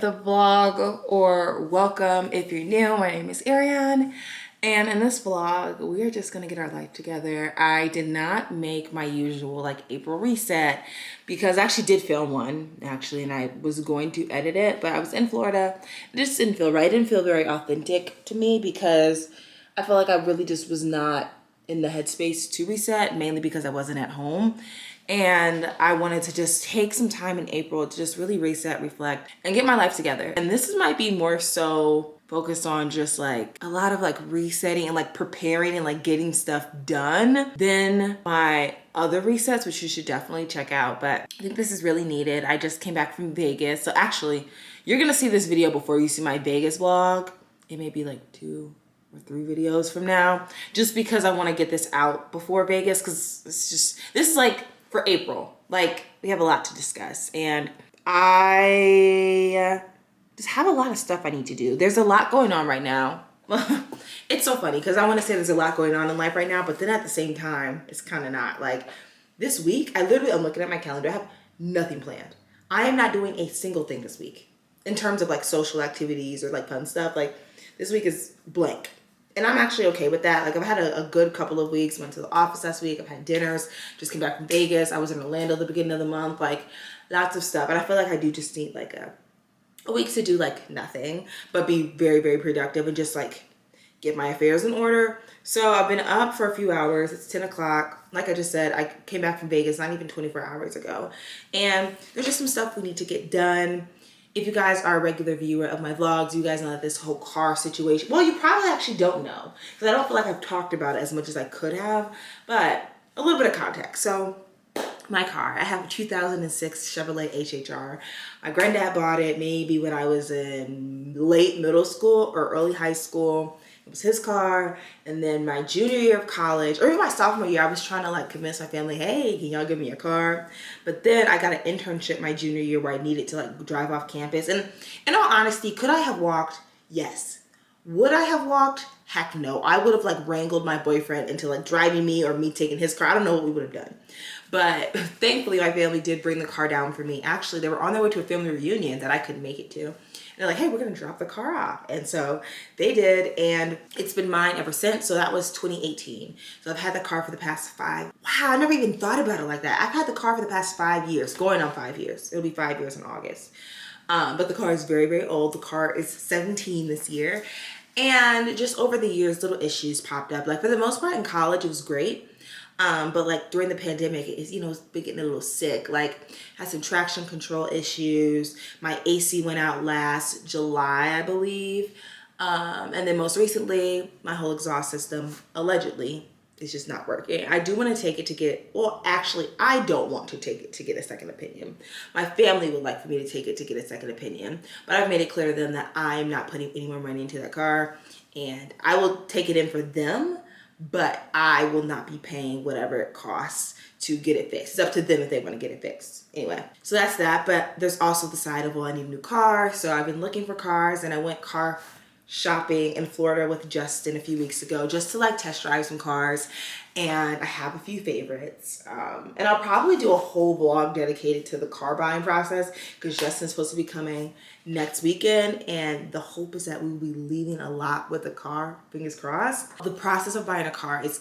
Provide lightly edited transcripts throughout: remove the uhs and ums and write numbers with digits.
the vlog, or welcome if you're new. My name is Ariane, and in this vlog we are just gonna get our life together. I did not make my usual like April reset because I actually did film one and I was going to edit it, but I was in Florida. It just didn't feel right. It didn't feel very authentic to me because I felt like I really just was not in the headspace to reset, mainly because I wasn't at home. And I wanted to just take some time in April to just really reset, reflect, and get my life together. And this might be more so focused on just like a lot of like resetting and like preparing and like getting stuff done than my other resets, which you should definitely check out. But I think this is really needed. I just came back from Vegas. So actually, you're gonna see this video before you see my Vegas vlog. It may be like 2 or 3 videos from now, just because I want to get this out before Vegas, because this is like for April. Like, we have a lot to discuss, and I just have a lot of stuff I need to do. There's a lot going on right now. It's so funny because I want to say there's a lot going on in life right now, but then at the same time, it's kind of not. Like, this week, I'm looking at my calendar. I have nothing planned. I am not doing a single thing this week in terms of like social activities or like fun stuff. Like, this week is blank. And I'm actually okay with that. Like, I've had a good couple of weeks. Went to the office last week. I've had dinners. Just came back from Vegas. I was in Orlando at the beginning of the month. Like, lots of stuff. And I feel like I do just need like a week to do like nothing, but be very, very productive and just like get my affairs in order. So I've been up for a few hours. It's 10 o'clock. Like I just said, I came back from Vegas not even 24 hours ago. And there's just some stuff we need to get done. If you guys are a regular viewer of my vlogs, you guys know that this whole car situation, well, you probably actually don't know, because I don't feel like I've talked about it as much as I could have, but a little bit of context. So my car, I have a 2006 Chevrolet HHR. My granddad bought it maybe when I was in late middle school or early high school. It was his car. And then my junior year of college, or even my sophomore year, I was trying to like convince my family, hey, can y'all give me a car? But then I got an internship my junior year where I needed to like drive off campus. And in all honesty, could I have walked? Yes. Would I have walked? Heck no. I would have like wrangled my boyfriend into like driving me or me taking his car. I don't know what we would have done. But thankfully my family did bring the car down for me. Actually, they were on their way to a family reunion that I couldn't make it to. And they're like, hey, we're gonna drop the car off. And so they did, and it's been mine ever since. So that was 2018. So I've had the car for the past 5. Wow, I never even thought about it like that. I've had the car for the past 5 years, going on 5 years. It'll be 5 years in August. But the car is very, very old. The car is 17 this year. And just over the years, little issues popped up. Like, for the most part in college, it was great. But like during the pandemic, it's been getting a little sick. Like, had some traction control issues. My AC went out last July, I believe. And then most recently, my whole exhaust system allegedly is just not working. I do want to take it to get, well, actually, I don't want to take it to get a second opinion. My family would like for me to take it to get a second opinion, but I've made it clear to them that I'm not putting any more money into that car, and I will take it in for them, but I will not be paying whatever it costs to get it fixed. It's up to them if they want to get it fixed. Anyway, so that's that. But there's also the side of, well, I need a new car. So I've been looking for cars, and I went car shopping in Florida with Justin a few weeks ago just to like test drive some cars. And I have a few favorites. And I'll probably do a whole vlog dedicated to the car buying process because Justin's supposed to be coming next weekend. And the hope is that we will be leaving a lot with a car, fingers crossed. The process of buying a car is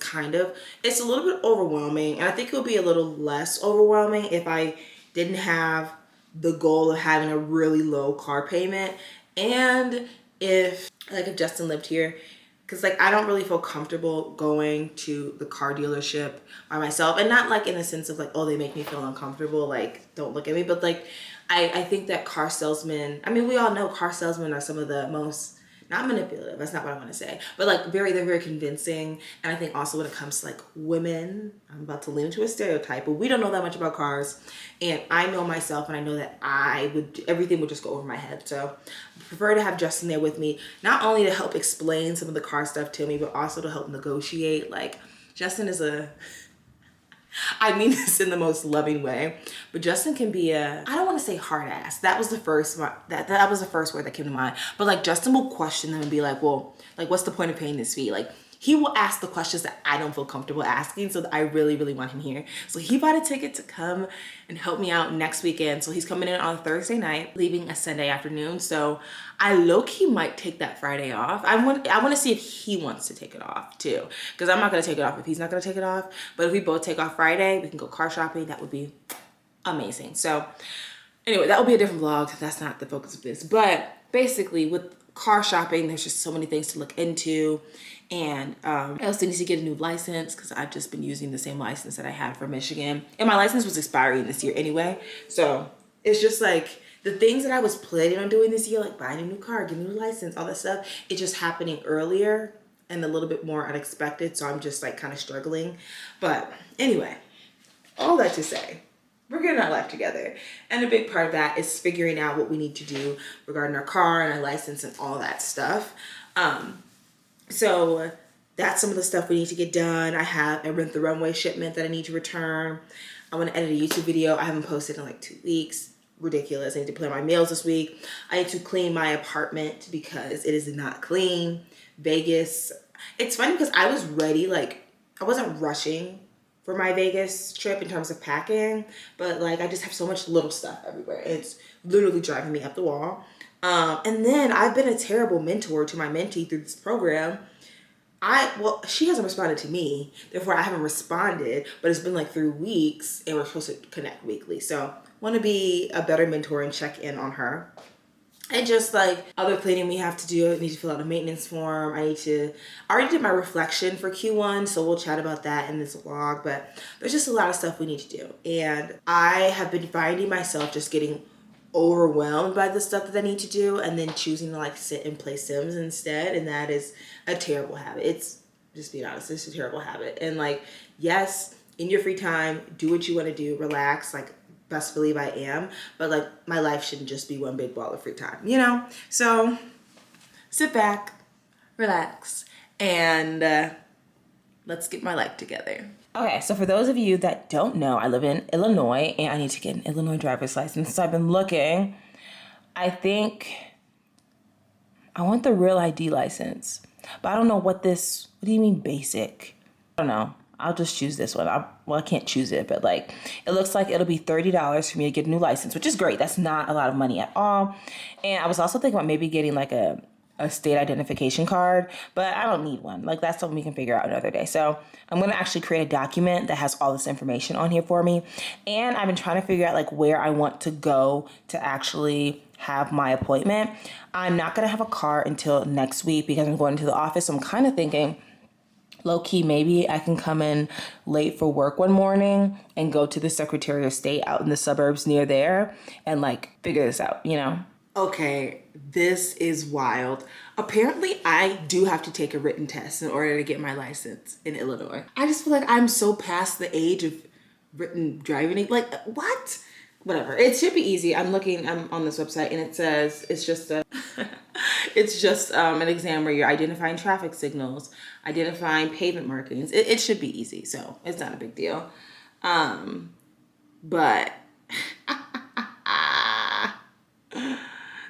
it's a little bit overwhelming. And I think it would be a little less overwhelming if I didn't have the goal of having a really low car payment. And if Justin lived here, because like I don't really feel comfortable going to the car dealership by myself, and not like in the sense of like, oh, they make me feel uncomfortable, like don't look at me, but like I think that car salesmen, I mean, we all know car salesmen are some of the most, not manipulative, that's not what I want to say, but like they're very convincing. And I think also when it comes to like women, I'm about to lean into a stereotype, but we don't know that much about cars. And I know myself, and I know that everything would just go over my head. So I prefer to have Justin there with me, not only to help explain some of the car stuff to me, but also to help negotiate. Like, Justin is I mean this in the most loving way, but Justin can be I don't want to say hard ass. That was the first that was the first word that came to mind. But like, Justin will question them and be like, well, like, what's the point of paying this fee? Like, he will ask the questions that I don't feel comfortable asking. So I really, really want him here. So he bought a ticket to come and help me out next weekend. So he's coming in on Thursday night, leaving a Sunday afternoon. So I low-key might take that Friday off. I want to see if he wants to take it off too. Because I'm not going to take it off if he's not going to take it off. But if we both take off Friday, we can go car shopping. That would be amazing. So anyway, that will be a different vlog. That's not the focus of this. But basically with car shopping, there's just so many things to look into. And I also need to get a new license because I've just been using the same license that I had for Michigan. And my license was expiring this year anyway. So it's just like the things that I was planning on doing this year, like buying a new car, getting a new license, all that stuff, it's just happening earlier and a little bit more unexpected. So I'm just like kind of struggling. But anyway, all that to say, we're getting our life together. And a big part of that is figuring out what we need to do regarding our car and our license and all that stuff. So that's some of the stuff we need to get done. I have a Rent the Runway shipment that I need to return. I want to edit a YouTube video. I haven't posted in like 2 weeks. Ridiculous. I need to plan my meals this week. I need to clean my apartment because it is not clean. Vegas. It's funny because I was ready. Like I wasn't rushing for my Vegas trip in terms of packing, but like I just have so much little stuff everywhere. It's literally driving me up the wall. And then I've been a terrible mentor to my mentee through this program. Well, she hasn't responded to me, therefore I haven't responded, but it's been like 3 weeks and we're supposed to connect weekly. So want to be a better mentor and check in on her. And just like other cleaning we have to do, I need to fill out a maintenance form. I already did my reflection for Q1, so we'll chat about that in this vlog, but there's just a lot of stuff we need to do. And I have been finding myself just getting overwhelmed by the stuff that I need to do and then choosing to like sit and play Sims instead. And that is a terrible habit. It's just being honest, it's a terrible habit. And like, yes, in your free time, do what you want to do, relax, like best believe I am, but like my life shouldn't just be one big ball of free time, you know? So sit back, relax, and let's get my life together. Okay, so for those of you that don't know, I live in Illinois and I need to get an Illinois driver's license. So I've been looking. I think I want the real ID license, but I don't know what do you mean basic? I don't know. I'll just choose this one. I can't choose it, but like, it looks like it'll be $30 for me to get a new license, which is great. That's not a lot of money at all. And I was also thinking about maybe getting like a state identification card, but I don't need one. Like that's something we can figure out another day. So I'm going to actually create a document that has all this information on here for me. And I've been trying to figure out like where I want to go to actually have my appointment. I'm not going to have a car until next week because I'm going to the office. So I'm kind of thinking low key, maybe I can come in late for work one morning and go to the Secretary of State out in the suburbs near there and like figure this out, you know? Okay, this is wild. Apparently, I do have to take a written test in order to get my license in Illinois. I just feel like I'm so past the age of written driving. Like, what? Whatever. It should be easy. I'm on this website and it says it's just an exam where you're identifying traffic signals, identifying pavement markings. It should be easy, so it's not a big deal. But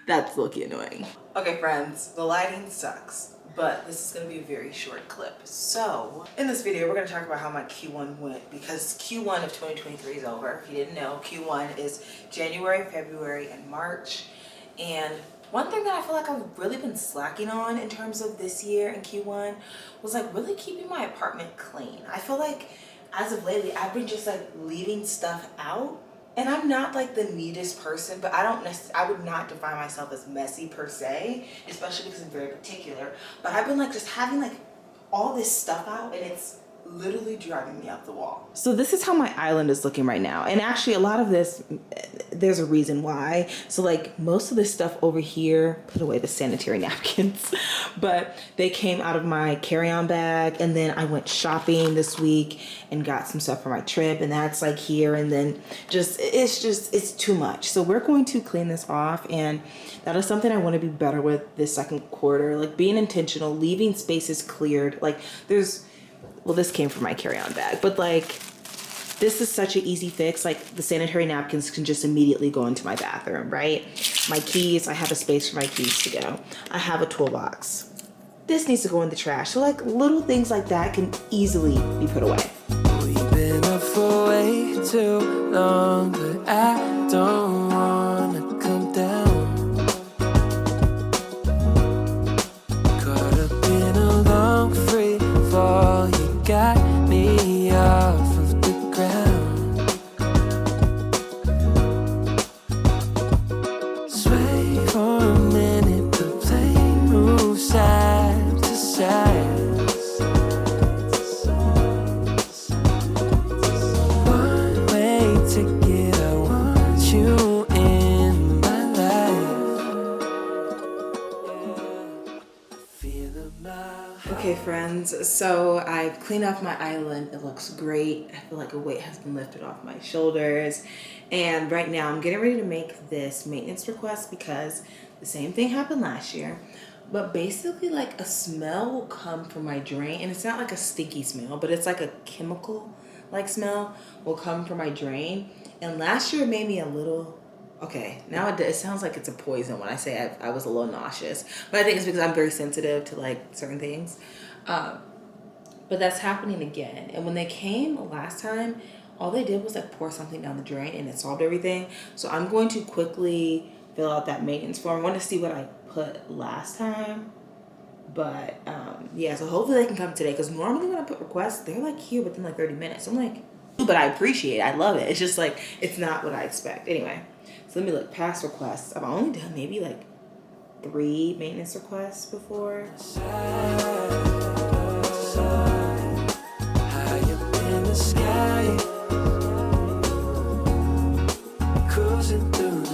that's looking annoying. Okay, friends, the lighting sucks, but this is gonna be a very short clip. So in this video, we're gonna talk about how my Q1 went because Q1 of 2023 is over. If you didn't know, Q1 is January, February, and March. And one thing that I feel like I've really been slacking on in terms of this year in Q1 was like really keeping my apartment clean. I feel like as of lately, I've been just like leaving stuff out. And I'm not like the neatest person, but I would not define myself as messy per se, especially because I'm very particular. But I've been like just having like all this stuff out and it's literally driving me up the wall. So this is how my island is looking right now. And actually a lot of this, there's a reason why. So like most of this stuff over here, put away the sanitary napkins, but they came out of my carry-on bag. And then I went shopping this week and got some stuff for my trip and that's like here. And then it's too much. So we're going to clean this off. And that is something I want to be better with this second quarter, like being intentional, leaving spaces cleared. Like well, this came from my carry-on bag, but like, this is such an easy fix. Like the sanitary napkins can just immediately go into my bathroom, right? My keys, I have a space for my keys to go. I have a toolbox. this needs to go in the trash. So like little things like that can easily be put away. We've been up for way too long, but I don't wanna come down. Caught up in a long free fall, you got me off of the ground. Sway for a minute, but play move side to side. Okay friends, so I've cleaned off my island. It looks great. I feel like a weight has been lifted off my shoulders. And right now I'm getting ready to make this maintenance request because the same thing happened last year. But basically like a smell will come from my drain, and it's not like a stinky smell, but it's like a chemical like smell will come from my drain. And last year it made me a little, okay, now it sounds like it's a poison when I say I was a little nauseous. But I think it's because I'm very sensitive to like certain things. But that's happening again. And when they came last time, all they did was like pour something down the drain and it solved everything. So I'm going to quickly fill out that maintenance form. I want to see what I put last time. But yeah, so hopefully they can come today. Because normally when I put requests, they're like here within like 30 minutes. I'm like, but I appreciate it. I love it. It's just like, it's not what I expect. Anyway, so let me look past requests. I've only done maybe like 3 maintenance requests before. High up in the sky, cruising through the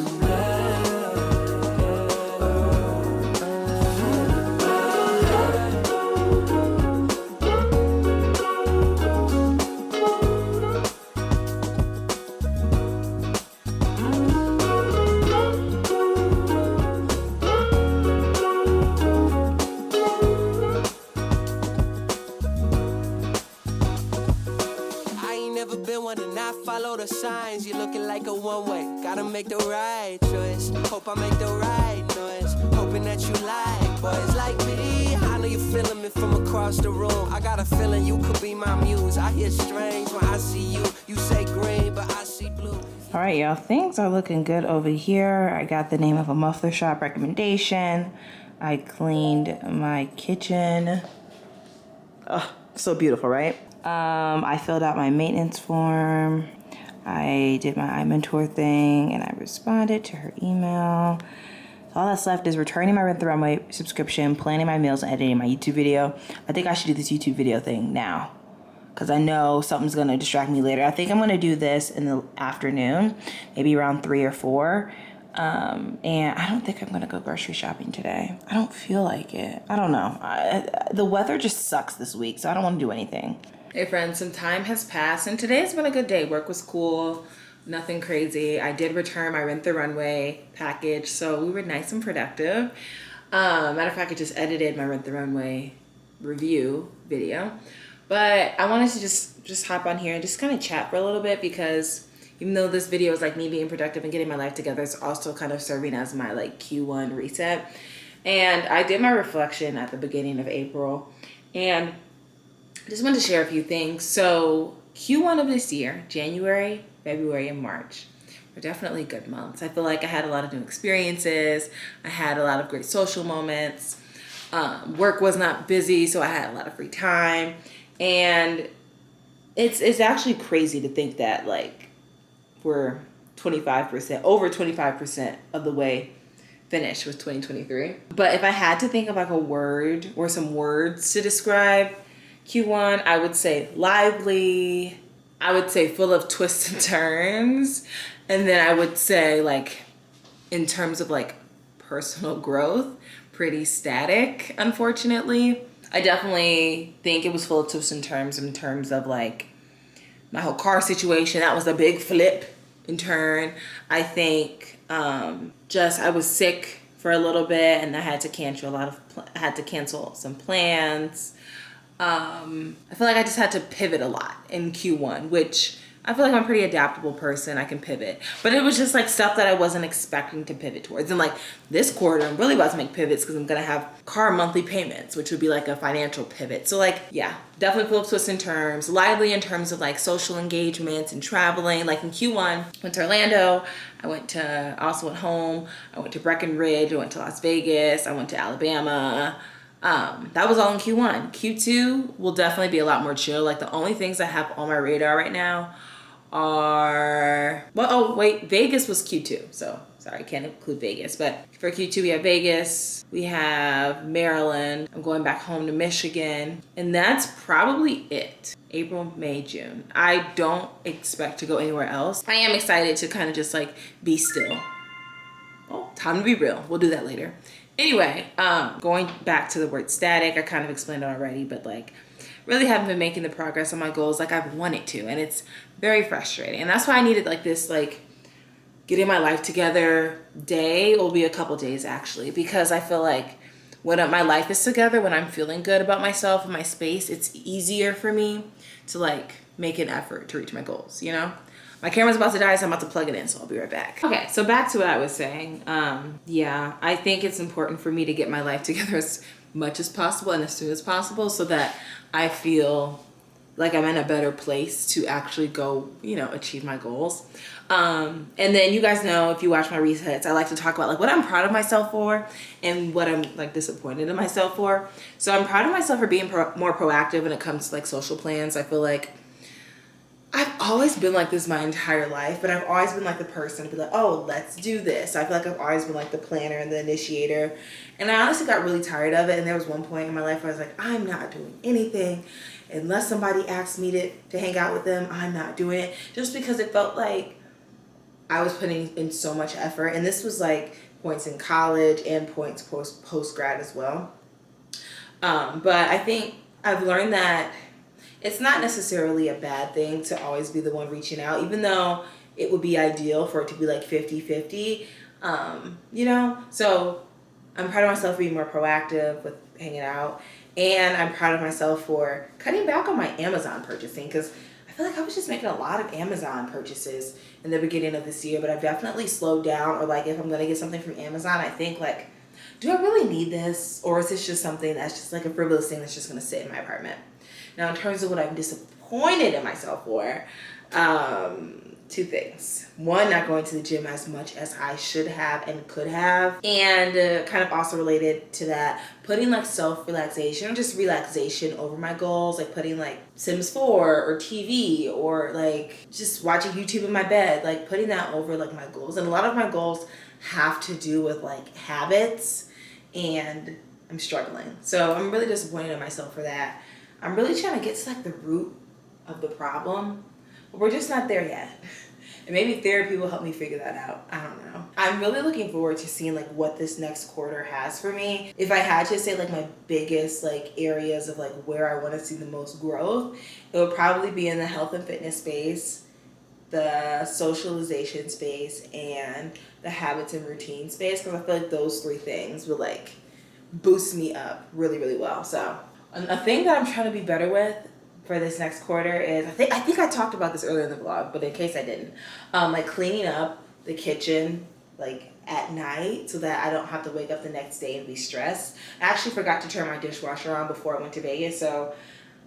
the signs, you're looking like a one-way. Gotta make the right choice. Hope I make the right noise. Hoping that you like boys like me. I know you're feeling me from across the room. I got a feeling you could be my muse. I hear strange when I see you. You say green, but I see blue. All right, y'all, things are looking good over here. I got the name of a muffler shop recommendation. I cleaned my kitchen. Oh, so beautiful, right? I filled out my maintenance form. I did my iMentor thing and I responded to her email. So all that's left is returning my Rent the Runway subscription, planning my meals, and editing my YouTube video. I think I should do this YouTube video thing now because I know something's going to distract me later. I think I'm going to do this in the afternoon, maybe around 3 or 4. And I don't think I'm going to go grocery shopping today. I don't feel like it. I don't know. The weather just sucks this week, so I don't want to do anything. Hey friends, some time has passed and today has been a good day. Work was cool, nothing crazy. I did return my Rent the Runway package, so we were nice and productive. Matter of fact, I just edited my Rent the Runway review video. But I wanted to just hop on here and just kind of chat for a little bit because even though this video is like me being productive and getting my life together, it's also kind of serving as my like Q1 reset. And I did my reflection at the beginning of April and I just wanted to share a few things. So Q1 of this year, January, February, and March were definitely good months. I feel like I had a lot of new experiences. I had a lot of great social moments. Work was not busy, so I had a lot of free time. And it's actually crazy to think that like we're 25%, over 25% of the way finished with 2023. But if I had to think of like a word or some words to describe Q1, I would say lively, I would say full of twists and turns, and then I would say like in terms of like personal growth, pretty static, unfortunately. I definitely think it was full of twists and turns in terms of like my whole car situation. That was a big flip and turn. I think I was sick for a little bit and I had to cancel some plans. I feel like I just had to pivot a lot in Q1, which I feel like I'm a pretty adaptable person. I can pivot. But it was just like stuff that I wasn't expecting to pivot towards. And like this quarter, I'm really about to make pivots because I'm going to have car monthly payments, which would be like a financial pivot. So like, yeah, definitely flip twists in terms, lively in terms of like social engagements and traveling. Like in Q1, went to Orlando. I also went home. I went to Breckenridge. I went to Las Vegas. I went to Alabama. That was all in Q1. Q2 will definitely be a lot more chill. Like the only things I have on my radar right now are, well, oh wait, Vegas was Q2. So sorry, I can't include Vegas. But for Q2, we have Vegas, we have Maryland. I'm going back home to Michigan. And that's probably it. April, May, June. I don't expect to go anywhere else. I am excited to kind of just like be still. Oh, time to be real. We'll do that later. Anyway, going back to the word static, I kind of explained it already, but like really haven't been making the progress on my goals like I've wanted to. And it's very frustrating. And that's why I needed like this, like getting my life together day. Will be a couple days actually, because I feel like when my life is together, when I'm feeling good about myself and my space, it's easier for me to like make an effort to reach my goals, you know? My camera's about to die, so I'm about to plug it in, so I'll be right back. Okay, so back to what I was saying. Yeah, I think it's important for me to get my life together as much as possible and as soon as possible so that I feel like I'm in a better place to actually go, you know, achieve my goals. And then you guys know, if you watch my resets, I like to talk about like what I'm proud of myself for and what I'm like disappointed in myself for. So I'm proud of myself for being more proactive when it comes to like social plans. I feel like I've always been like this my entire life, but I've always been like the person to be like, oh, let's do this. So I feel like I've always been like the planner and the initiator. And I honestly got really tired of it. And there was one point in my life where I was like, I'm not doing anything. Unless somebody asks me to hang out with them, I'm not doing it. Just because it felt like I was putting in so much effort. And this was like points in college and points post-grad as well. But I think I've learned that it's not necessarily a bad thing to always be the one reaching out, even though it would be ideal for it to be like 50-50, you know? So I'm proud of myself for being more proactive with hanging out. And I'm proud of myself for cutting back on my Amazon purchasing, because I feel like I was just making a lot of Amazon purchases in the beginning of this year, but I've definitely slowed down. Or like if I'm going to get something from Amazon, I think like, do I really need this? Or is this just something that's just like a frivolous thing that's just going to sit in my apartment? Now, in terms of what I'm disappointed in myself for, two things. One, not going to the gym as much as I should have and could have. And kind of also related to that, putting like self-relaxation or just relaxation over my goals, like putting like Sims 4 or TV or like just watching YouTube in my bed, like putting that over like my goals. And a lot of my goals have to do with like habits, and I'm struggling. So I'm really disappointed in myself for that. I'm really trying to get to like the root of the problem, but we're just not there yet. And maybe therapy will help me figure that out. I don't know. I'm really looking forward to seeing like what this next quarter has for me. If I had to say like my biggest like areas of like where I want to see the most growth, it would probably be in the health and fitness space, the socialization space, and the habits and routine space, because I feel like those three things will like boost me up really, really well. So a thing that I'm trying to be better with for this next quarter is, I think I talked about this earlier in the vlog, but in case I didn't, like cleaning up the kitchen like at night so that I don't have to wake up the next day and be stressed. I actually forgot to turn my dishwasher on before I went to Vegas, so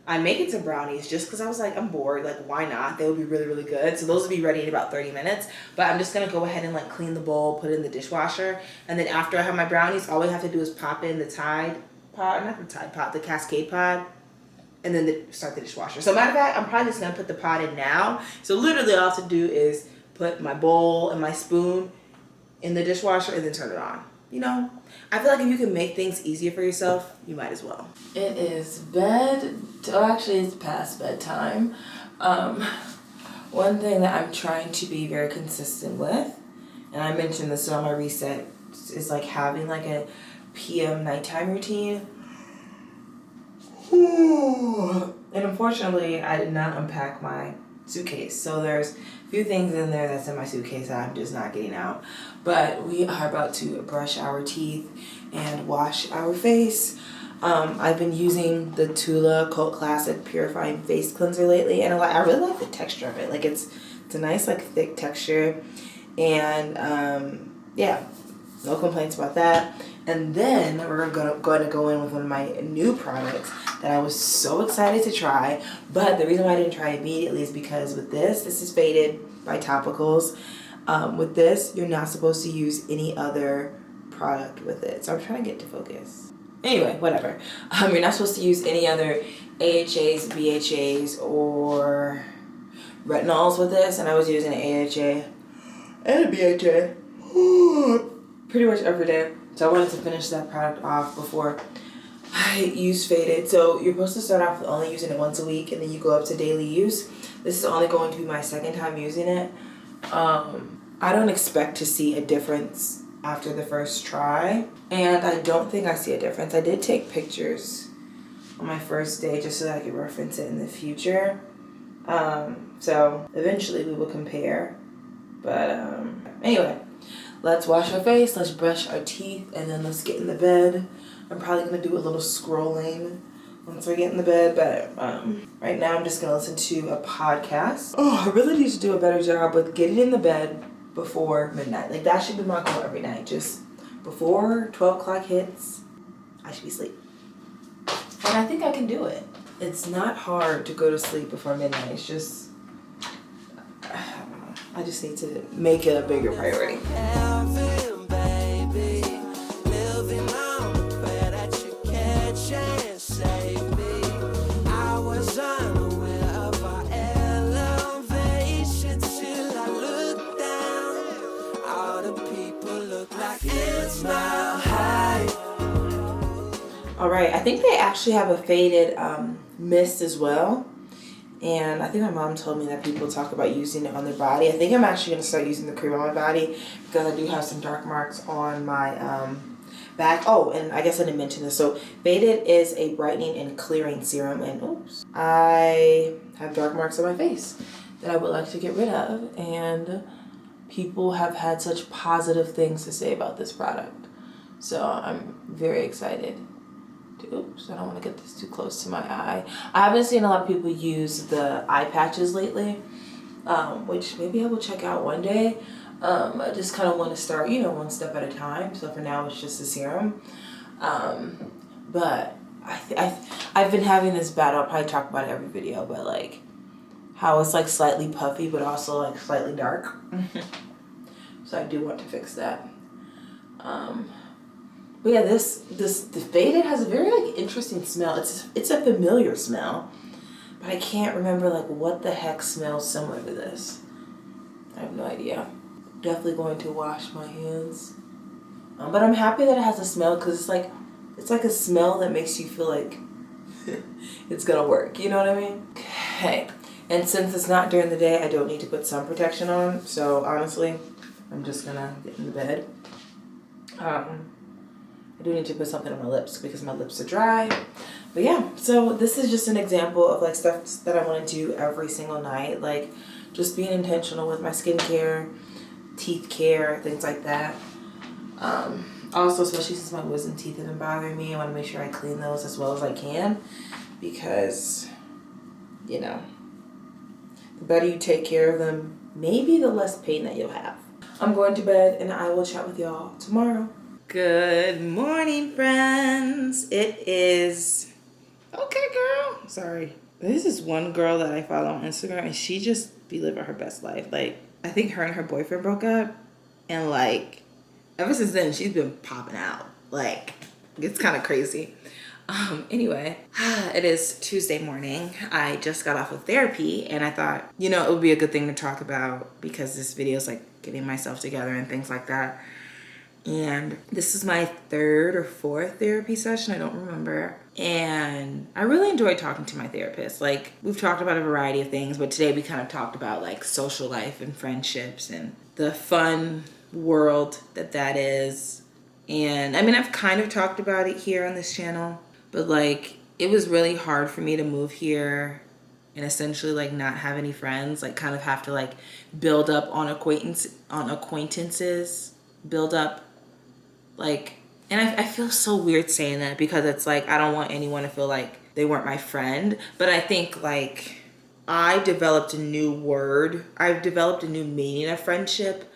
I'm making some brownies just because I was like, I'm bored, like why not? They would be really, really good. So those will be ready in about 30 minutes, but I'm just gonna go ahead and like clean the bowl, put it in the dishwasher, and then after I have my brownies, all I have to do is pop in the the Cascade pod, and then start the dishwasher. So matter of fact, I'm probably just gonna put the pod in now. So literally all I have to do is put my bowl and my spoon in the dishwasher and then turn it on. You know, I feel like if you can make things easier for yourself, you might as well. It is actually it's past bedtime. One thing that I'm trying to be very consistent with, and I mentioned this on my reset, is like having like a PM nighttime routine. And unfortunately, I did not unpack my suitcase. So there's a few things in there that's in my suitcase that I'm just not getting out. But we are about to brush our teeth and wash our face. I've been using the Tula Cult Classic Purifying Face Cleanser lately, and I really like the texture of it. Like it's a nice like thick texture, and yeah, no complaints about that. And then we're going to go in with one of my new products that I was so excited to try. But the reason why I didn't try it immediately is because with this is Faded by Topicals. With this, you're not supposed to use any other product with it. So I'm trying to get to focus. Anyway, whatever. You're not supposed to use any other AHAs, BHAs, or retinols with this. And I was using an AHA and a BHA pretty much every day. So I wanted to finish that product off before I use Faded. So you're supposed to start off with only using it once a week, and then you go up to daily use. This is only going to be my second time using it. I don't expect to see a difference after the first try, and I don't think I see a difference. I did take pictures on my first day just so that I could reference it in the future. So eventually we will compare. But anyway, let's wash our face, let's brush our teeth, and then let's get in the bed. I'm probably gonna do a little scrolling once I get in the bed, but right now I'm just gonna listen to a podcast. Oh, I really need to do a better job with getting in the bed before midnight. Like that should be my goal every night. Just before 12 o'clock hits, I should be asleep. And I think I can do it. It's not hard to go to sleep before midnight. It's just, I just need to make it a bigger priority. All right, I think they actually have a Faded mist as well. And I think my mom told me that people talk about using it on their body. I think I'm actually going to start using the cream on my body because I do have some dark marks on my back. Oh, and I guess I didn't mention this. So Faded is a brightening and clearing serum. And oops, I have dark marks on my face that I would like to get rid of. And people have had such positive things to say about this product. So I'm very excited. Oops, I don't want to get this too close to my eye. I haven't seen a lot of people use the eye patches lately, which maybe I will check out one day. I just kind of want to start, one step at a time. So for now, it's just the serum. But I've been having this battle. I'll probably talk about it every video, but like how it's like slightly puffy, but also like slightly dark. So I do want to fix that. But yeah, the Faded has a very like interesting smell. It's a familiar smell, but I can't remember like what the heck smells similar to this. I have no idea. Definitely going to wash my hands. But I'm happy that it has a smell because it's like a smell that makes you feel like it's gonna work. You know what I mean? Okay. And since it's not during the day, I don't need to put sun protection on. So honestly, I'm just gonna get in the bed. I do need to put something on my lips because my lips are dry. But yeah, so this is just an example of like stuff that I want to do every single night. Like just being intentional with my skincare, teeth care, things like that. Also, especially since my wisdom teeth have been bothering me, I want to make sure I clean those as well as I can. Because, the better you take care of them, maybe the less pain that you'll have. I'm going to bed and I will chat with y'all tomorrow. Good morning, friends. It is okay, girl. Sorry. This is one girl that I follow on Instagram and she just be living her best life. Like, I think her and her boyfriend broke up and like ever since then she's been popping out. Like, it's kind of crazy. Anyway, it is Tuesday morning. I just got off of therapy and I thought, it would be a good thing to talk about because this video is like getting myself together and things like that. And this is my third or fourth therapy session. I don't remember. And I really enjoyed talking to my therapist. Like, we've talked about a variety of things, but today we kind of talked about like social life and friendships and the fun world that is. And I mean, I've kind of talked about it here on this channel, but like, it was really hard for me to move here and essentially like not have any friends, like kind of have to like build up on acquaintances, build up like And I feel so weird saying that because it's like, I don't want anyone to feel like they weren't my friend. But I think like I've developed a new meaning of friendship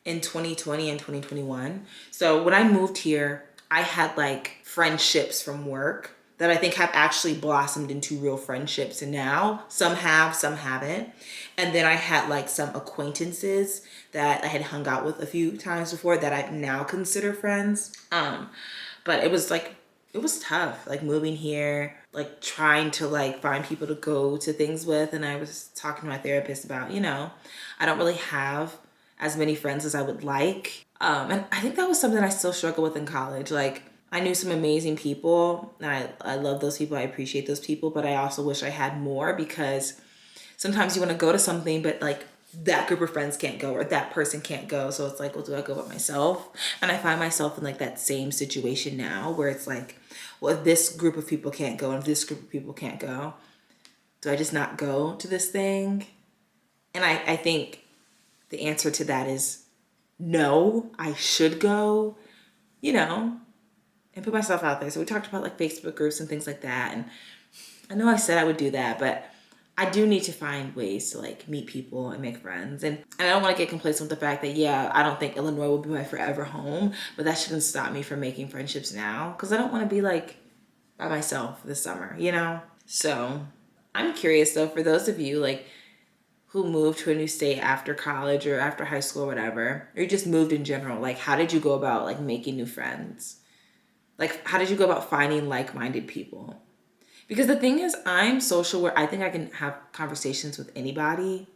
in 2020 and 2021. So when I moved here, I had like friendships from work that I think have actually blossomed into real friendships. And now some have, some haven't. And then I had like some acquaintances that I had hung out with a few times before that I now consider friends. But it was tough, like moving here, like trying to like find people to go to things with. And I was talking to my therapist about, I don't really have as many friends as I would like. And I think that was something I still struggle with in college. Like I knew some amazing people and I love those people. I appreciate those people, but I also wish I had more because sometimes you want to go to something, but like that group of friends can't go or that person can't go. So it's like, well, do I go by myself? And I find myself in like that same situation now where it's like, well, if this group of people can't go and if this group of people can't go, do I just not go to this thing? And I think the answer to that is no, I should go, and put myself out there. So we talked about like Facebook groups and things like that. And I know I said I would do that, but I do need to find ways to like meet people and make friends. And I don't want to get complacent with the fact that, yeah, I don't think Illinois will be my forever home, but that shouldn't stop me from making friendships now because I don't want to be like by myself this summer, So I'm curious though, for those of you like who moved to a new state after college or after high school or whatever, or you just moved in general, like how did you go about like making new friends? Like how did you go about finding like-minded people? Because the thing is, I'm social where I think I can have conversations with anybody,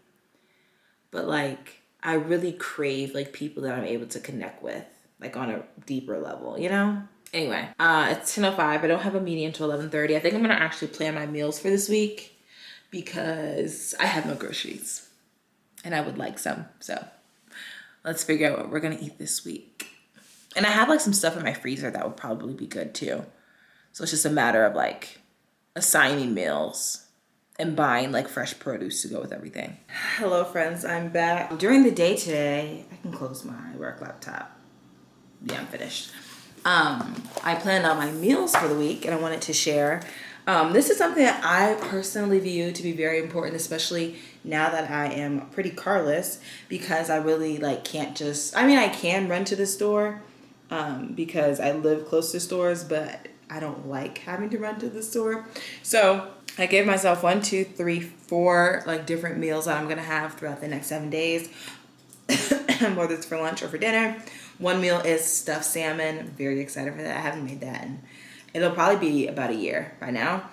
but like I really crave like people that I'm able to connect with, like on a deeper level, Anyway, it's 10:05. I don't have a meeting until 11:30. I think I'm gonna actually plan my meals for this week because I have no groceries and I would like some. So let's figure out what we're gonna eat this week. And I have like some stuff in my freezer that would probably be good too. So it's just a matter of like assigning meals and buying like fresh produce to go with everything. Hello friends, I'm back. During the day today, I can close my work laptop. Yeah, I'm finished. I planned out my meals for the week and I wanted to share. This is something that I personally view to be very important, especially now that I am pretty carless, because I really like can't I can run to the store because I live close to stores, but I don't like having to run to the store. So I gave myself 1, 2, 3, 4 like different meals that I'm gonna have throughout the next 7 days, whether it's for lunch or for dinner. One meal is stuffed salmon. I'm very excited for that. I haven't made that in it'll probably be about a year by now.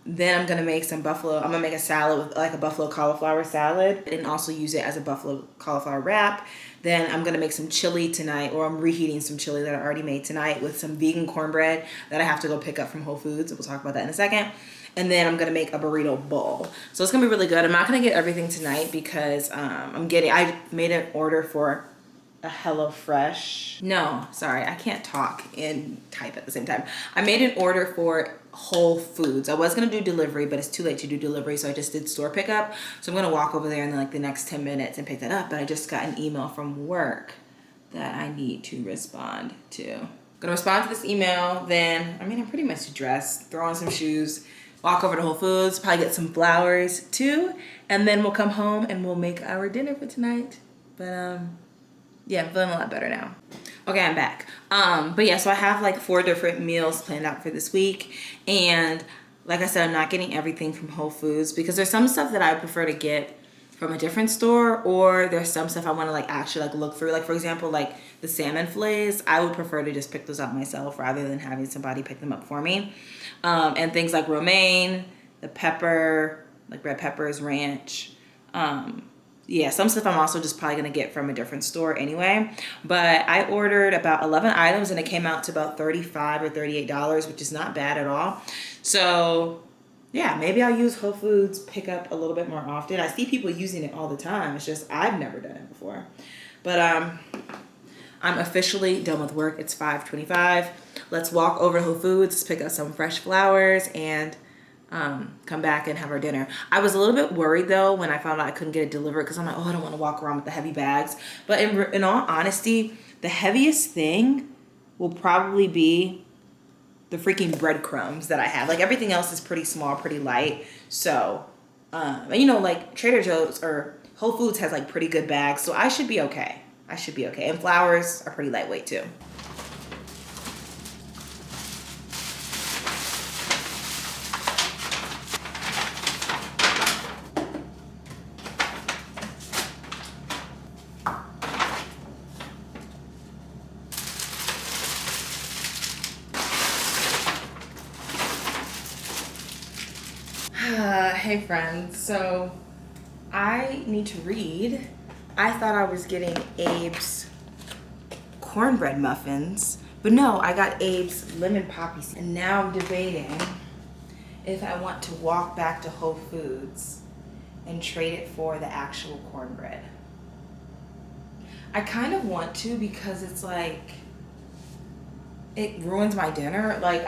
Then I'm gonna make I'm gonna make a salad with like a buffalo cauliflower salad and also use it as a buffalo cauliflower wrap. Then I'm gonna make some chili tonight, or I'm reheating some chili that I already made tonight with some vegan cornbread that I have to go pick up from Whole Foods. We'll talk about that in a second. And then I'm gonna make a burrito bowl. So it's gonna be really good. I'm not gonna get everything tonight because I made an order for a HelloFresh. No, sorry, I can't talk and type at the same time. I made an order for Whole Foods. I was gonna do delivery, but it's too late to do delivery, so I just did store pickup. So I'm gonna walk over there in like the next 10 minutes and pick that up. But I just got an email from work that I need to respond to. I'm gonna respond to this email, then I'm pretty much dressed, throw on some shoes, walk over to Whole Foods, probably get some flowers too, and then we'll come home and we'll make our dinner for tonight. But yeah, I'm feeling a lot better now. Okay, I'm back. But yeah, so I have like 4 different meals planned out for this week. And like I said, I'm not getting everything from Whole Foods because there's some stuff that I prefer to get from a different store, or there's some stuff I want to like actually like look through. Like for example, like the salmon fillets, I would prefer to just pick those up myself rather than having somebody pick them up for me. And things like romaine, the pepper, like red peppers, ranch, yeah, some stuff I'm also just probably going to get from a different store anyway. But I ordered about 11 items and it came out to about $35 or $38, which is not bad at all. So yeah, maybe I'll use Whole Foods pickup a little bit more often. I see people using it all the time. It's just I've never done it before. But I'm officially done with work. It's 5:25. Let's walk over to Whole Foods, pick up some fresh flowers, and come back and have our dinner. I was a little bit worried though when I found out I couldn't get it delivered because I'm like, oh, I don't want to walk around with the heavy bags. But in all honesty, the heaviest thing will probably be the freaking breadcrumbs that I have. Like everything else is pretty small, pretty light. So, and you know, like Trader Joe's or Whole Foods has like pretty good bags. So I should be okay. I should be okay. And flours are pretty lightweight too. Hey friends, so I need to read. I thought I was getting Abe's cornbread muffins, but no, I got Abe's lemon poppy seed. And now I'm debating if I want to walk back to Whole Foods and trade it for the actual cornbread. I kind of want to because it's like, it ruins my dinner. Like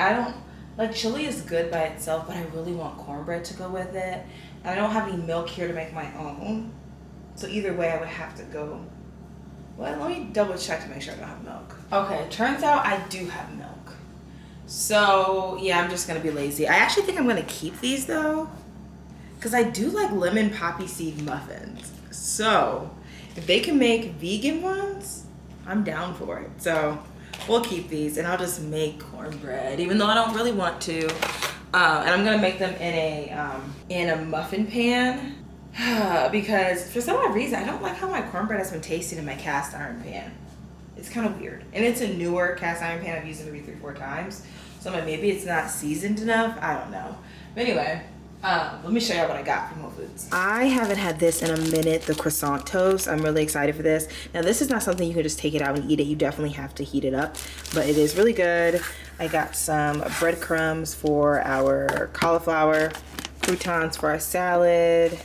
like chili is good by itself, but I really want cornbread to go with it. And I don't have any milk here to make my own. So either way, I would have to go. Well, let me double check to make sure I don't have milk. Okay, turns out I do have milk. So yeah, I'm just gonna be lazy. I actually think I'm gonna keep these though, because I do like lemon poppy seed muffins. So if they can make vegan ones, I'm down for it. So we'll keep these and I'll just make cornbread, even though I don't really want to. And I'm gonna make them in a muffin pan because for some odd reason, I don't like how my cornbread has been tasting in my cast iron pan. It's kind of weird. And it's a newer cast iron pan. I've used it maybe 3-4 times. So I'm like, maybe it's not seasoned enough. I don't know. But anyway, let me show you what I got from Whole Foods. I haven't had this in a minute, the croissant toast. I'm really excited for this. Now this is not something you can just take it out and eat it. You definitely have to heat it up, but it is really good. I got some breadcrumbs for our cauliflower, croutons for our salad,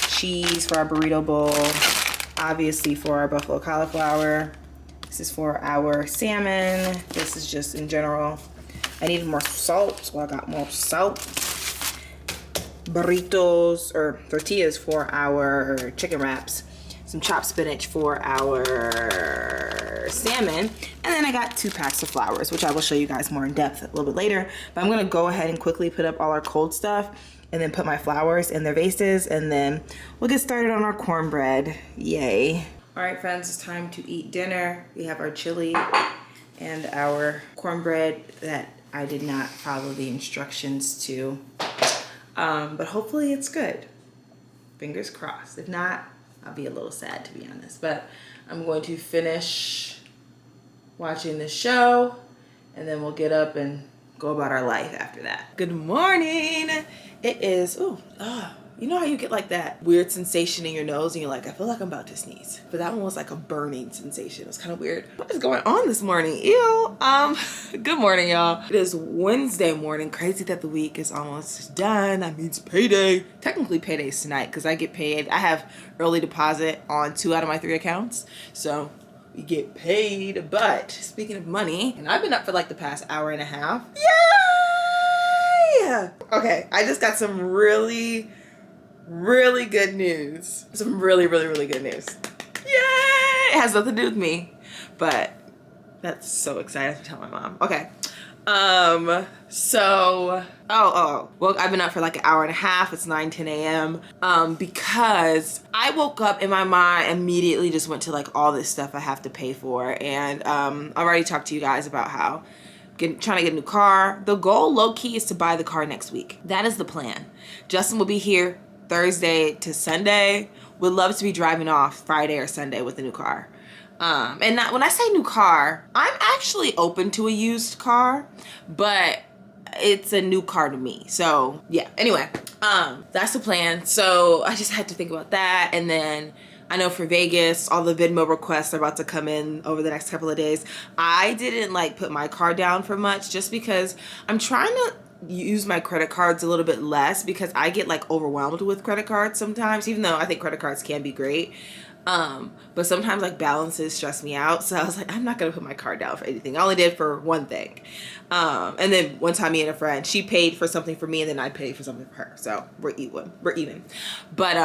cheese for our burrito bowl, obviously for our buffalo cauliflower. This is for our salmon. This is just in general. I needed more salt, so I got more salt. Burritos or tortillas for our chicken wraps, some chopped spinach for our salmon, and then I got 2 packs of flours, which I will show you guys more in depth a little bit later. But I'm gonna go ahead and quickly put up all our cold stuff and then put my flours in their vases, and then we'll get started on our cornbread. Yay. All right, friends, it's time to eat dinner. We have our chili and our cornbread that I did not follow the instructions to. But hopefully it's good. Fingers crossed. If not, I'll be a little sad, to be honest. But I'm going to finish watching the show, and then we'll get up and go about our life after that. Good morning. It is, you know how you get like that weird sensation in your nose and you're like, I feel like I'm about to sneeze. But that one was like a burning sensation. It was kind of weird. What is going on this morning? Ew. Good morning, y'all. It is Wednesday morning. Crazy that the week is almost done. That means payday. Technically payday's tonight because I get paid. I have early deposit on 2 out of my 3 accounts. So we get paid. But speaking of money, and I've been up for like the past hour and a half. Yay! Okay, I just got some really good news. Some really good news. Yay! It has nothing to do with me, but that's so exciting to tell my mom. Okay. Well, I've been up for like an hour and a half. It's 9-10 a.m. Because I woke up and my mind immediately just went to like all this stuff I have to pay for. And I already talked to you guys about how trying to get a new car. The goal, low-key, is to buy the car next week. That is the plan. Justin will be here Thursday to Sunday. Would love to be driving off Friday or Sunday with a new car. And when I say new car, I'm actually open to a used car, but it's a new car to me. So yeah, anyway, that's the plan. So I just had to think about that. And then I know for Vegas, all the Venmo requests are about to come in over the next couple of days. I didn't like put my car down for much just because I'm trying to use my credit cards a little bit less because I get like overwhelmed with credit cards sometimes, even though I think credit cards can be great. But sometimes like balances stress me out. So I was like, I'm not gonna put my card down for anything. I only did for one thing. And then one time me and a friend, she paid for something for me and then I paid for something for her. So we're even. But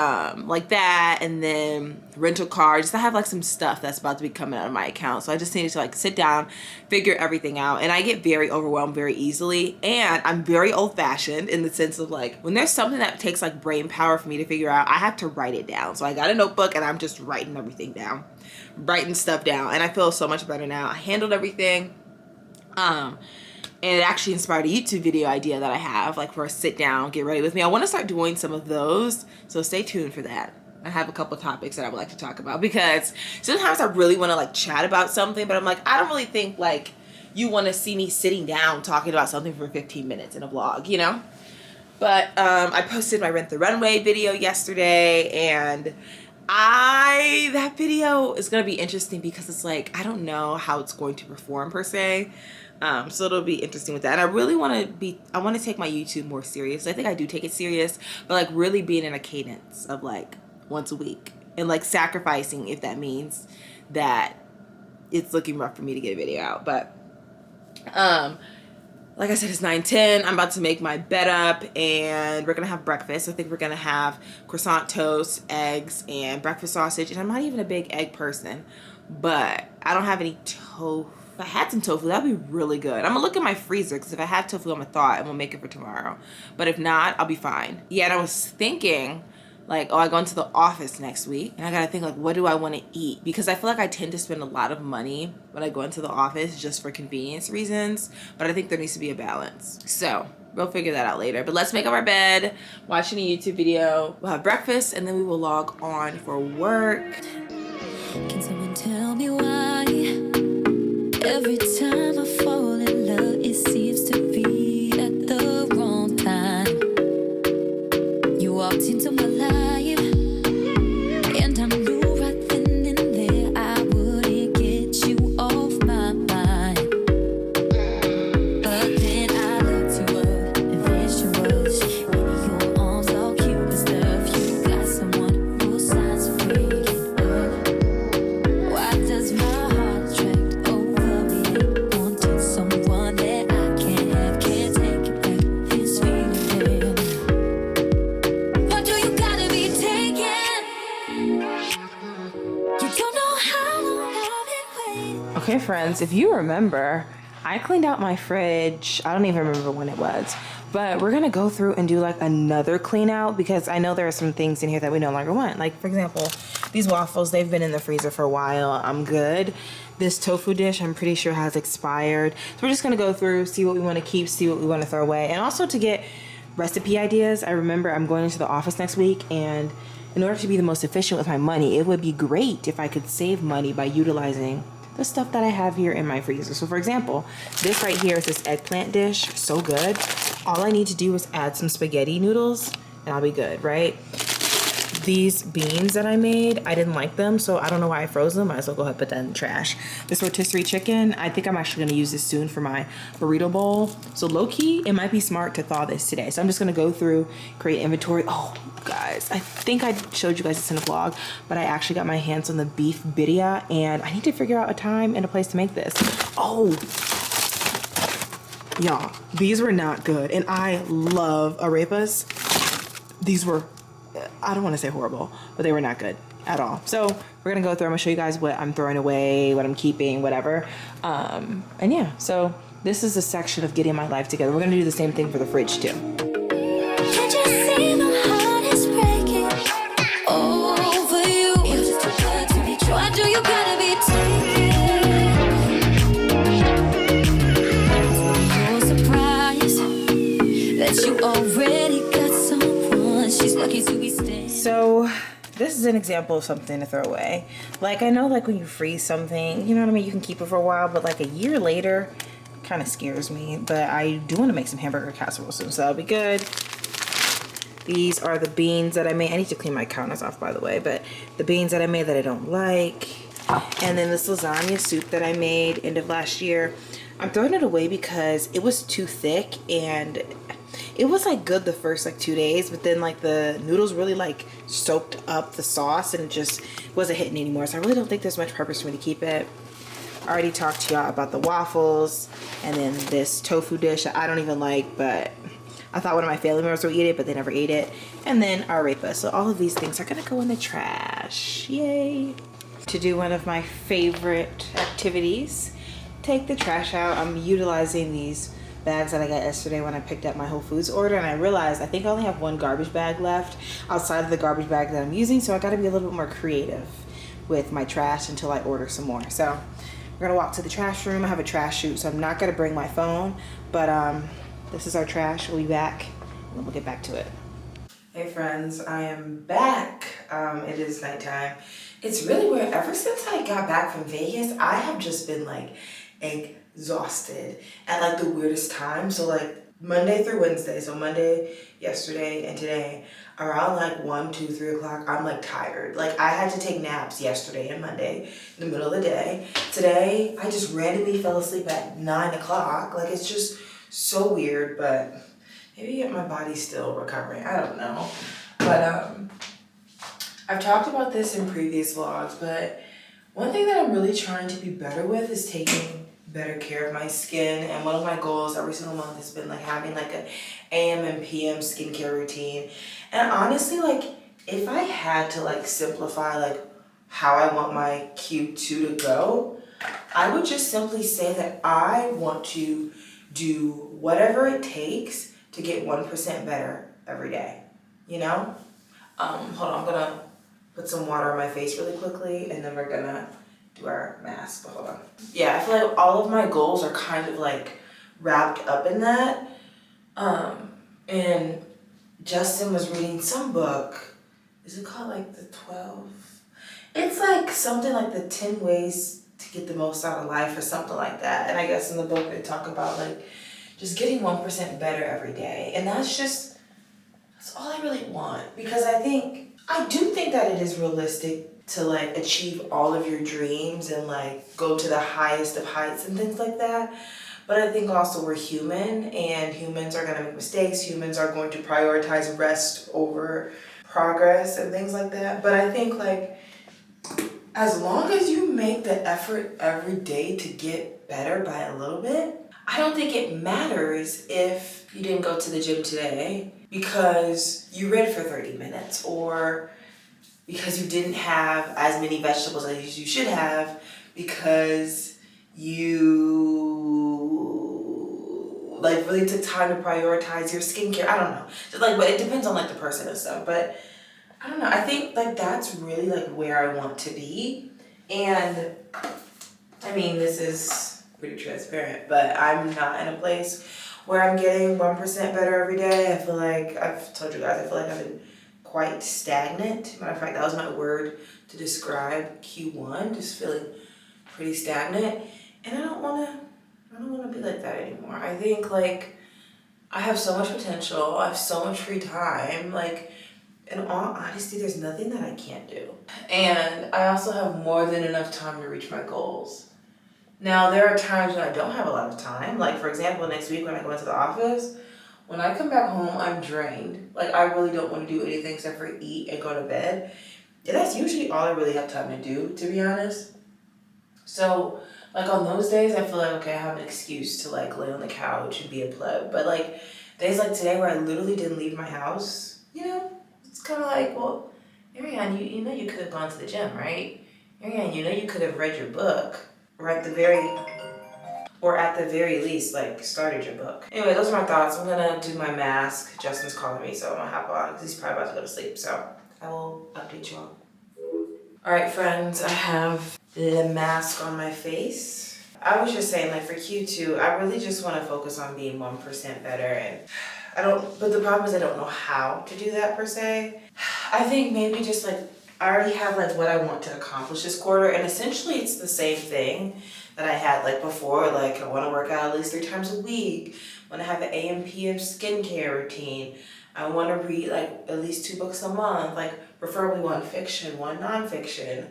like that, and then rental car, just I have like some stuff that's about to be coming out of my account. So I just needed to like sit down, figure everything out. And I get very overwhelmed very easily. And I'm very old fashioned in the sense of like, when there's something that takes like brain power for me to figure out, I have to write it down. So I got a notebook and I'm just writing everything down, writing stuff down. And I feel so much better now. I handled everything. And it actually inspired a YouTube video idea that I have, like for a sit down, get ready with me. I want to start doing some of those. So stay tuned for that. I have a couple topics that I would like to talk about because sometimes I really want to like chat about something, but I'm like, I don't really think like you want to see me sitting down talking about something for 15 minutes in a vlog, you know? But I posted my Rent the Runway video yesterday, and that video is going to be interesting because it's like, I don't know how it's going to perform per se. So it'll be interesting with that. And I really want to take my YouTube more serious. I think I do take it serious, but like really being in a cadence of like once a week and like sacrificing if that means that it's looking rough for me to get a video out. But, like I said, it's 9:10. I'm about to make my bed up and we're going to have breakfast. I think we're going to have croissant toast, eggs, and breakfast sausage. And I'm not even a big egg person, but I don't have any tofu. If I had some tofu, that'd be really good. I'm gonna look at my freezer because if I have tofu, I'm gonna thaw it and we'll make it for tomorrow. But if not, I'll be fine. Yeah, and I was thinking, like, oh, I go into the office next week and I gotta think, like, what do I want to eat? Because I feel like I tend to spend a lot of money when I go into the office just for convenience reasons. But I think there needs to be a balance. So we'll figure that out later. But let's make up our bed, watch any YouTube video, we'll have breakfast, and then we will log on for work. Can someone tell me why? Every time I fall in love, it seems to be at the wrong time. You walked into my life, and I knew right then and there I wouldn't get you off my mind. But then I looked you up, and there she was, in your arms all cute and stuff. You got someone who sounds freaking up. Why does my heart attract over me? Wanting someone that I can't have, can't take it back. This feeling. Why do you gotta be taken? You don't know how long I've been waiting. Okay, friends, if you remember, I cleaned out my fridge. I don't even remember when it was, but we're gonna go through and do like another clean out because I know there are some things in here that we no longer want. Like, for example, these waffles, they've been in the freezer for a while. I'm good. This tofu dish, I'm pretty sure has expired. So we're just gonna go through, see what we wanna keep, see what we wanna throw away. And also to get recipe ideas. I remember I'm going into the office next week, and in order to be the most efficient with my money, it would be great if I could save money by utilizing the stuff that I have here in my freezer. So for example, this right here is this eggplant dish, so good. All I need to do is add some spaghetti noodles and I'll be good, right? These beans that I made, I didn't like them, so I don't know why I froze them. Might as well go ahead and put that in the trash. This rotisserie chicken, I think I'm actually gonna use this soon for my burrito bowl. So low key, it might be smart to thaw this today. So I'm just gonna go through, create inventory. Oh, guys, I think I showed you guys this in a vlog, but I actually got my hands on the beef birria, and I need to figure out a time and a place to make this. Oh, y'all, these were not good, and I love arepas. These were, I don't want to say horrible, but they were not good at all. So we're gonna go through, I'm gonna show you guys what I'm throwing away, what I'm keeping, whatever. And yeah, so this is a section of getting my life together. We're gonna do the same thing for the fridge too. Can't you see my heart is breaking over you? You're just too good to be true. Why do you gotta be taken? You're surprised that you already got someone. She's lucky to be staying. So this is an example of something to throw away. Like, I know like when you freeze something, you know what I mean, you can keep it for a while, but like a year later, kind of scares me. But I do want to make some hamburger casserole soon, so that'll be good. These are the beans that I made. I need to clean my counters off, by the way, but the beans that I made that I don't like. And then this lasagna soup that I made end of last year. I'm throwing it away because it was too thick and It was like good the first like 2 days, but then like the noodles really like soaked up the sauce and it just wasn't hitting anymore. So I really don't think there's much purpose for me to keep it. I already talked to y'all about the waffles and then this tofu dish that I don't even like, but I thought one of my family members would eat it, but they never ate it. And then arepa. So all of these things are gonna go in the trash. Yay. To do one of my favorite activities, take the trash out. I'm utilizing these bags that I got yesterday when I picked up my Whole Foods order, and I realized I think I only have one garbage bag left outside of the garbage bag that I'm using, so I gotta be a little bit more creative with my trash until I order some more. So we're gonna walk to the trash room. I have a trash chute, so I'm not gonna bring my phone, but this is our trash. We'll be back, and then we'll get back to it. Hey friends, I am back. It is nighttime. It's really weird. Ever since I got back from Vegas, I have just been like exhausted at like the weirdest time. So like Monday through Wednesday, so Monday, yesterday, and today, around like 1, 2, 3 o'clock, I'm like tired. Like I had to take naps yesterday and Monday in the middle of the day. Today, I just randomly fell asleep at 9 o'clock. Like it's just so weird, but maybe my body's still recovering. I don't know. But I've talked about this in previous vlogs, but one thing that I'm really trying to be better with is taking better care of my skin. And one of my goals every single month has been like having like an AM and PM skincare routine. And honestly, like if I had to like simplify like how I want my Q2 to go, I would just simply say that I want to do whatever it takes to get 1% better every day, you know? Hold on, I'm gonna put some water on my face really quickly and then we're gonna do our mask, but hold on. Yeah, I feel like all of my goals are kind of like wrapped up in that. And Justin was reading some book. Is it called like the 12? It's like something like the 10 ways to get the most out of life or something like that. And I guess in the book they talk about like just getting 1% better every day. And that's all I really want. Because I do think that it is realistic to like achieve all of your dreams and like go to the highest of heights and things like that. But I think also we're human and humans are gonna make mistakes. Humans are going to prioritize rest over progress and things like that. But I think like as long as you make the effort every day to get better by a little bit, I don't think it matters if you didn't go to the gym today because you read for 30 minutes or because you didn't have as many vegetables as you should have because you like really took time to prioritize your skincare. I don't know. Just like, but it depends on like the person and stuff. But I don't know. I think like that's really like where I want to be. And I mean, this is pretty transparent, but I'm not in a place where I'm getting 1% better every day. I feel like I've told you guys, I feel like I've been quite stagnant. Matter of fact, that was my word to describe Q1, just feeling pretty stagnant. And I don't wanna be like that anymore. I think like I have so much potential, I have so much free time, like in all honesty, there's nothing that I can't do. And I also have more than enough time to reach my goals. Now, there are times when I don't have a lot of time. Like, for example, next week when I go into the office, when I come back home, I'm drained. Like, I really don't want to do anything except for eat and go to bed. And that's usually all I really have time to do, to be honest. So, like, on those days, I feel like, okay, I have an excuse to, like, lay on the couch and be a pleb. But, like, days like today where I literally didn't leave my house, you know, it's kind of like, well, Ariane, you know you could have gone to the gym, right? Ariane, you know you could have read your book. Or at the very least, like, started your book. Anyway, those are my thoughts. I'm gonna do my mask. Justin's calling me, so I'm gonna hop on, because he's probably about to go to sleep, so I will update you all. Alright, friends, I have the mask on my face. I was just saying, like, for Q2, I really just want to focus on being 1% better, and but the problem is I don't know how to do that, per se. I think maybe just, like, I already have like what I want to accomplish this quarter, and essentially it's the same thing that I had like before. Like I want to work out at least 3 times a week. I want to have an AM PM skincare routine. I want to read like at least 2 books a month, like preferably 1 fiction, 1 nonfiction.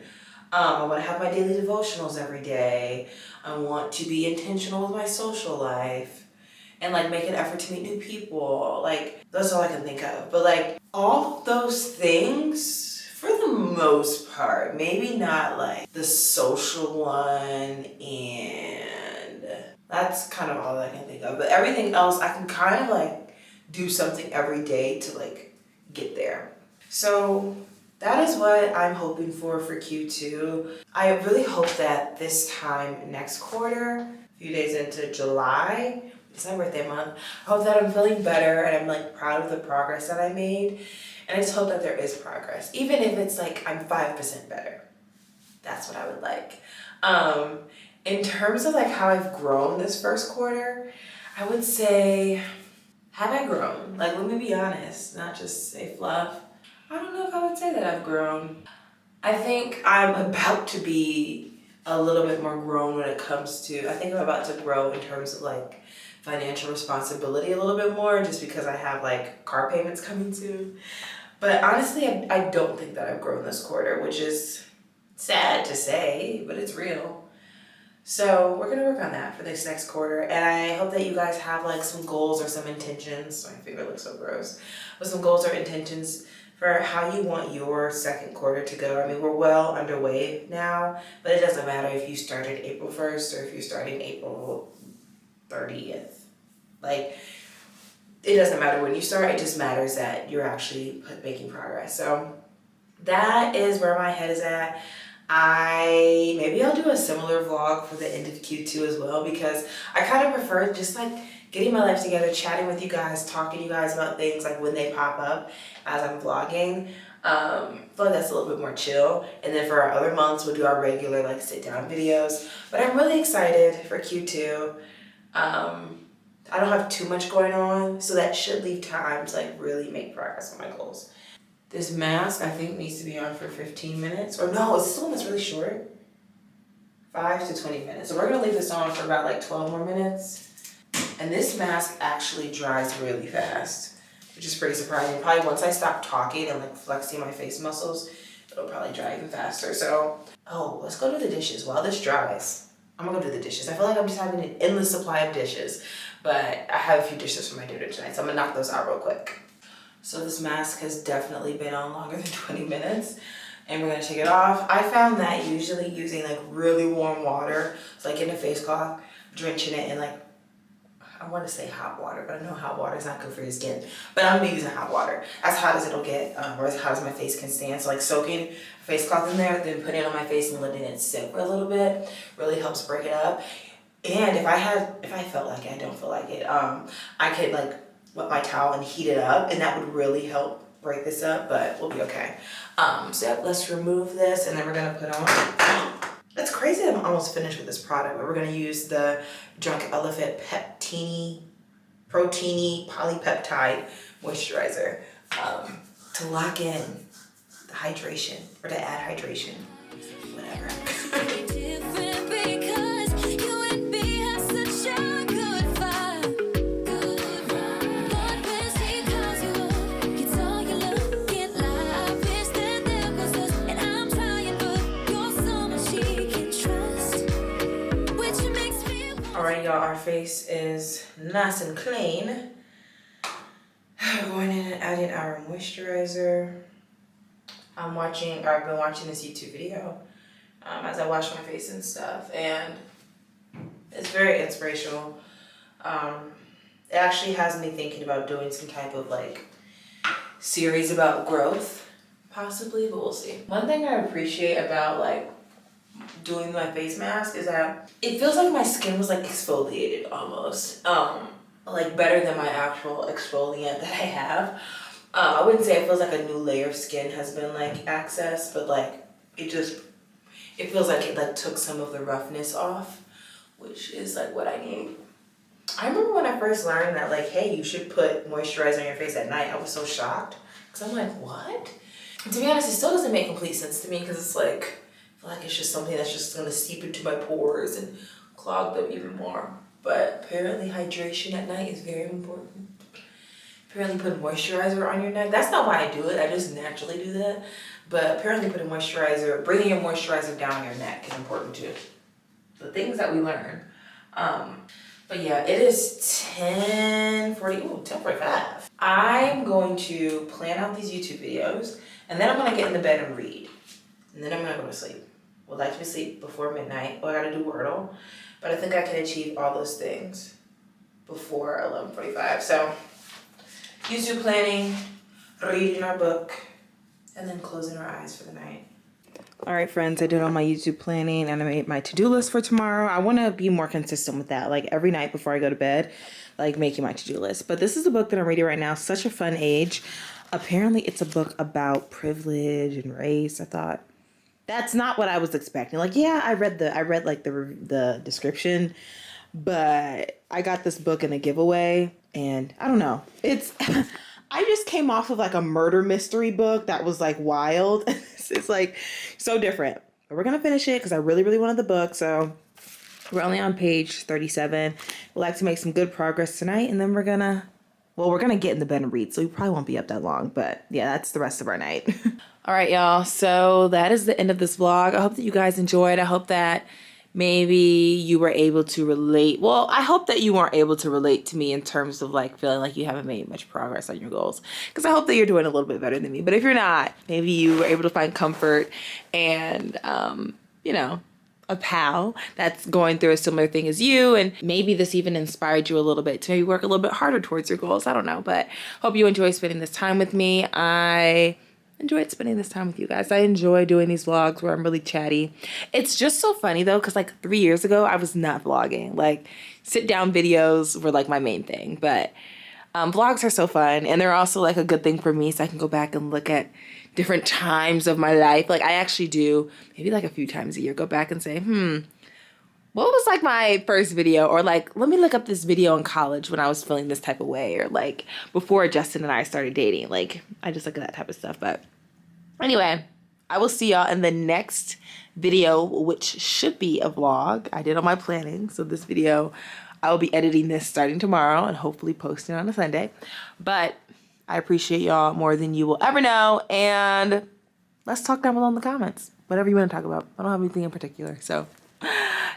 I want to have my daily devotionals every day. I want to be intentional with my social life. and like make an effort to meet new people. Like that's all I can think of. But like all of those things, for the most part, maybe not like the social one, and that's kind of all I can think of. But everything else, I can kind of like do something every day to like get there. So that is what I'm hoping for Q2. I really hope that this time next quarter, a few days into July, it's my birthday month, I hope that I'm feeling better and I'm like proud of the progress that I made. And I just hope that there is progress, even if it's like I'm 5% better. That's what I would like. In terms of like how I've grown this first quarter, I would say, have I grown? Like, let me be honest, not just say fluff. I don't know if I would say that I've grown. I think I'm about to be a little bit more grown when it comes to, I think I'm about to grow in terms of like financial responsibility a little bit more, just because I have like car payments coming soon. But honestly, I don't think that I've grown this quarter, which is sad to say, but it's real. So we're gonna work on that for this next quarter, and I hope that you guys have like some goals or some intentions. My finger looks so gross. But some goals or intentions for how you want your second quarter to go. I mean, we're well underway now, but it doesn't matter if you started April 1st or if you're starting April 30th. Like, it doesn't matter when you start, it just matters that you're actually making progress. So that is where my head is at. Maybe I'll do a similar vlog for the end of Q2 as well, because I kind of prefer just like getting my life together, chatting with you guys, talking to you guys about things like when they pop up as I'm vlogging. I feel like that's a little bit more chill. And then for our other months, we'll do our regular like sit down videos. But I'm really excited for Q2. I don't have too much going on, so that should leave time to like really make progress on my goals. This mask, I think, needs to be on for 15 minutes. Or no, it's still that's really short. 5 to 20 minutes. So we're gonna leave this on for about like 12 more minutes. And this mask actually dries really fast, which is pretty surprising. Probably once I stop talking and like flexing my face muscles, it'll probably dry even faster. So, let's go do the dishes while this dries. I'm gonna go do the dishes. I feel like I'm just having an endless supply of dishes, but I have a few dishes for my dinner tonight, so I'm gonna knock those out real quick. So this mask has definitely been on longer than 20 minutes, and we're gonna take it off. I found that usually using like really warm water, so like in a face cloth, drenching it in like, I want to say hot water, but I know hot water is not good for your skin. But I'm gonna be using hot water, as hot as it'll get, or as hot as my face can stand. So like soaking a face cloth in there, then putting it on my face and letting it sit for a little bit really helps break it up. And if I felt like it, I don't feel like it, I could like wet my towel and heat it up, and that would really help break this up, but we'll be okay. So yeah, let's remove this, and then we're gonna put on, it's crazy that I'm almost finished with this product, but we're gonna use the Drunk Elephant Proteiny Polypeptide Moisturizer to lock in the hydration, or to add hydration, whatever. Different because you and me have such a good vibe. Good vibe. Lord, when she calls you up, it's all you look at life. Wish that there was us, and I'm trying, but you're someone she can trust, which makes me. Alright, y'all, our face is nice and clean. Going in and adding our moisturizer. I've been watching this YouTube video as I wash my face and stuff, and it's very inspirational. It actually has me thinking about doing some type of like series about growth, possibly, but we'll see. One thing I appreciate about like doing my face mask is that it feels like my skin was like exfoliated almost, like better than my actual exfoliant that I have. I wouldn't say it feels like a new layer of skin has been like accessed, but like it feels like it like took some of the roughness off, which is like what I need. I remember when I first learned that like, hey, you should put moisturizer on your face at night. I was so shocked, because I'm like, what? And to be honest, it still doesn't make complete sense to me, because it's like, I feel like it's just something that's just gonna seep into my pores and clog them even more. But apparently hydration at night is very important. Apparently putting moisturizer on your neck, that's not why I do it, I just naturally do that. But apparently bringing your moisturizer down your neck is important too. The things that we learn. But yeah, it is 10:45. I'm going to plan out these YouTube videos, and then I'm gonna get in the bed and read. And then I'm gonna go to sleep. Would like to sleep before midnight. Well, I gotta do Wordle, but I think I can achieve all those things before 11:45. So, YouTube planning, reading our book, and then closing our eyes for the night. All right, friends, I did all my YouTube planning and I made my to-do list for tomorrow. I want to be more consistent with that, like every night before I go to bed, like making my to-do list. But this is the book that I'm reading right now, Such a Fun Age. Apparently, it's a book about privilege and race. I thought that's not what I was expecting. Like, yeah, I read like the description, but I got this book in a giveaway, and I don't know. It's I just came off of like a murder mystery book that was like wild. It's like so different. But we're gonna finish it because I really, really wanted the book. So we're only on page 37. We'd like to make some good progress tonight, and then we're gonna get in the bed and read. So we probably won't be up that long. But yeah, that's the rest of our night. All right, y'all. So that is the end of this vlog. I hope that you guys enjoyed. I hope that maybe you were able to relate. Well, I hope that you weren't able to relate to me in terms of like feeling like you haven't made much progress on your goals. Because I hope that you're doing a little bit better than me. But if you're not, maybe you were able to find comfort and, you know, a pal that's going through a similar thing as you, and maybe this even inspired you a little bit to maybe work a little bit harder towards your goals. I don't know, but hope you enjoy spending this time with me. I enjoyed spending this time with you guys. I enjoy doing these vlogs where I'm really chatty. It's just so funny though, because like 3 years ago I was not vlogging. Like sit down videos were like my main thing, but vlogs are so fun, and they're also like a good thing for me, so I can go back and look at different times of my life. Like I actually do maybe like a few times a year go back and say, what was like my first video, or like let me look up this video in college when I was feeling this type of way, or like before Justin and I started dating. Like I just look at that type of stuff. But anyway, I will see y'all in the next video, which should be a vlog. I did all my planning, so this video I will be editing this starting tomorrow and hopefully posting on a Sunday. But I appreciate y'all more than you will ever know, and let's talk down below in the comments. Whatever you want to talk about. I don't have anything in particular, so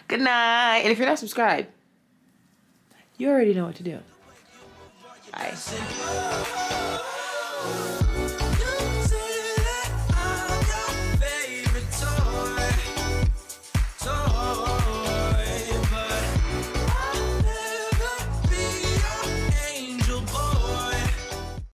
good night. And if you're not subscribed, you already know what to do. Bye.